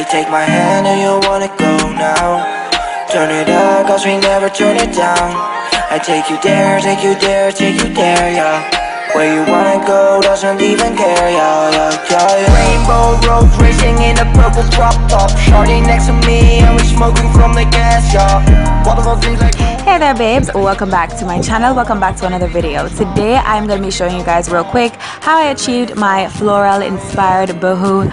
take my hand, do you wanna go now? Turn it up, cause we never turn it down. I take you there, take you there, take you there, yeah. Where you wanna go, doesn't even care, yeah, yeah, yeah. Rainbow road racing in a purple crop top. Shorty next to me and we smoking from the gas, yeah. Wonderful things like... Hey there babes, welcome back to my channel, welcome back to another video. Today I'm going to be showing you guys real quick how I achieved my floral inspired boho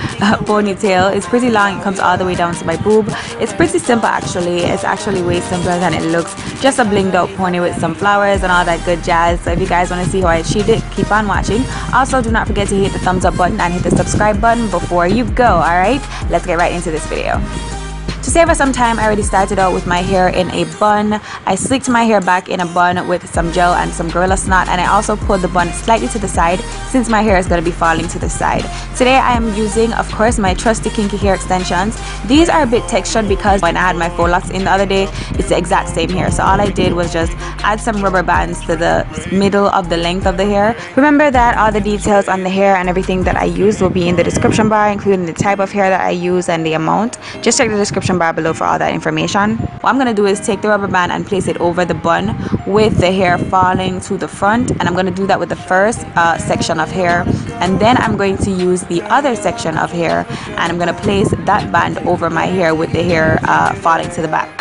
ponytail. It's pretty long, it comes all the way down to my boob. It's pretty simple actually, it's actually way simpler than it looks. Just a blinged out pony with some flowers and all that good jazz. So if you guys want to see how I achieved it, keep on watching. Also do not forget to hit the thumbs up button and hit the subscribe button before you go. Alright, let's get right into this video. To save us some time, I already started out with my hair in a bun. I slicked my hair back in a bun with some gel and some Gorilla Snot, and I also pulled the bun slightly to the side since my hair is going to be falling to the side. Today I am using, of course, my trusty kinky hair extensions. These are a bit textured because when I had my faux locks in the other day, it's the exact same hair. So all I did was just add some rubber bands to the middle of the length of the hair. Remember that all the details on the hair and everything that I use will be in the description bar, including the type of hair that I use and the amount. Just check the description bar below for all that information. What I'm going to do is take the rubber band and place it over the bun with the hair falling to the front, and I'm going to do that with the first section of hair, and then I'm going to use the other section of hair and I'm going to place that band over my hair with the hair falling to the back.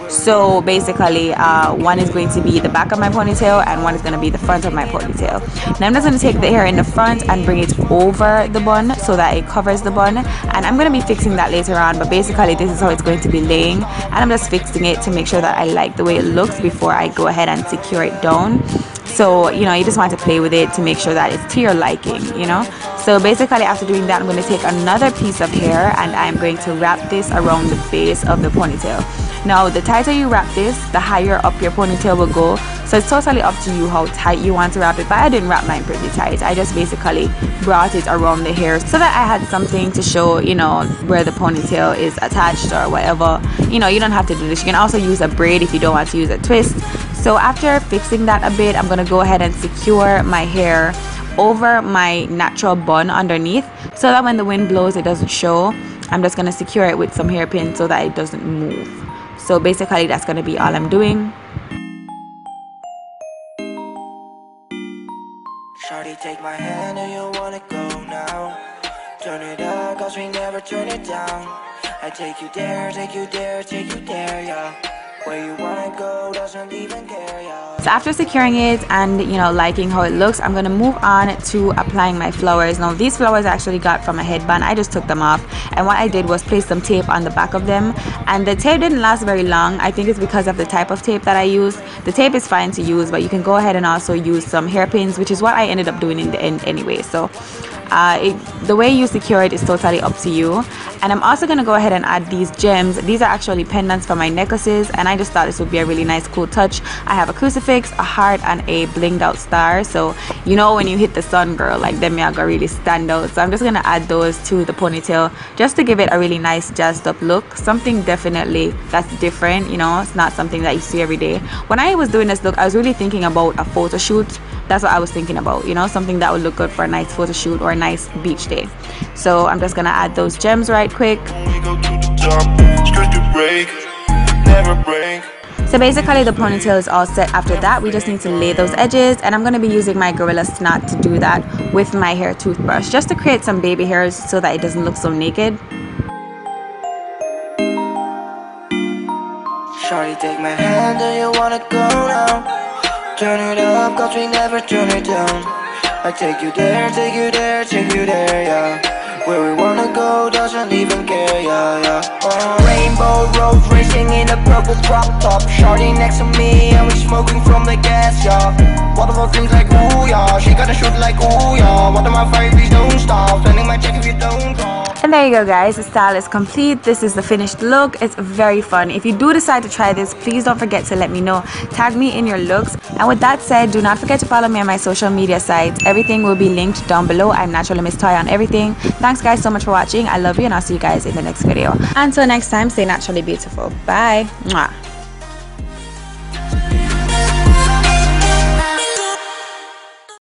So basically one is going to be the back of my ponytail and one is going to be the front of my ponytail. Now I'm just going to take the hair in the front and bring it over the bun so that it covers the bun, and I'm going to be fixing that later on, but basically this is how it's going to be laying, and I'm just fixing it to make sure that I like the way it looks before I go ahead and secure it down. So you know, you just want to play with it to make sure that it's to your liking, you know. So basically after doing that, I'm going to take another piece of hair and I'm going to wrap this around the base of the ponytail. Now the tighter you wrap this, the higher up your ponytail will go, so it's totally up to you how tight you want to wrap it, but I didn't wrap mine pretty tight. I just basically brought it around the hair so that I had something to show, you know, where the ponytail is attached or whatever. You know, you don't have to do this. You can also use a braid if you don't want to use a twist. So after fixing that a bit, I'm going to go ahead and secure my hair over my natural bun underneath so that when the wind blows it doesn't show. I'm just going to secure it with some hairpins so that it doesn't move. So basically that's going to be all I'm doing. Shorty, take my hand, do you wanna go now? Turn it up, cause we never turn it down. I take you there, take you there, take you there, yeah. Where you wanna go, doesn't even care, yeah. So after securing it and, you know, liking how it looks, I'm going to move on to applying my flowers. Now these flowers I actually got from a headband. I just took them off, and what I did was place some tape on the back of them, and the tape didn't last very long. I think it's because of the type of tape that I used. The tape is fine to use, but you can go ahead and also use some hairpins, which is what I ended up doing in the end anyway. So the way you secure it is totally up to you. And I'm also going to go ahead and add these gems. These are actually pendants for my necklaces, and I just thought this would be a really nice cool touch. I have a crucifix, a heart, and a blinged out star, so you know when you hit the sun, girl, like them are gonna really stand out. So I'm just going to add those to the ponytail just to give it a really nice jazzed up look, something definitely that's different, you know. It's not something that you see every day. When I was doing this look, I was really thinking about a photo shoot. That's what I was thinking about, you know, something that would look good for a nice photo shoot or a nice beach day. So I'm just gonna add those gems right quick. So basically the ponytail is all set. After that we just need to lay those edges, and I'm going to be using my Gorilla Snot to do that with my hair toothbrush, just to create some baby hairs so that it doesn't look so naked. Shorty, take my hand, do you wanna go now? Turn it up, cause we never turn it down. I take you there, take you there, take you there, yeah. Where we wanna go, doesn't even care, yeah, yeah. Rainbow road racing in a purple crop top. Shorty next to me and we smoking from the gas, yeah. Wonderful things like ooh, yeah. She gotta shoot like ooh, yeah. What am I fight, please don't stop. Sending my check if you don't call. And there you go guys, the style is complete. This is the finished look. It's very fun. If you do decide to try this, please don't forget to let me know. Tag me in your looks. And with that said, do not forget to follow me on my social media sites. Everything will be linked down below. I'm NaturallyMsToya on everything. Thanks guys so much for watching. I love you, and I'll see you guys in the next video. Until next time, stay naturally beautiful. Bye. Mwah.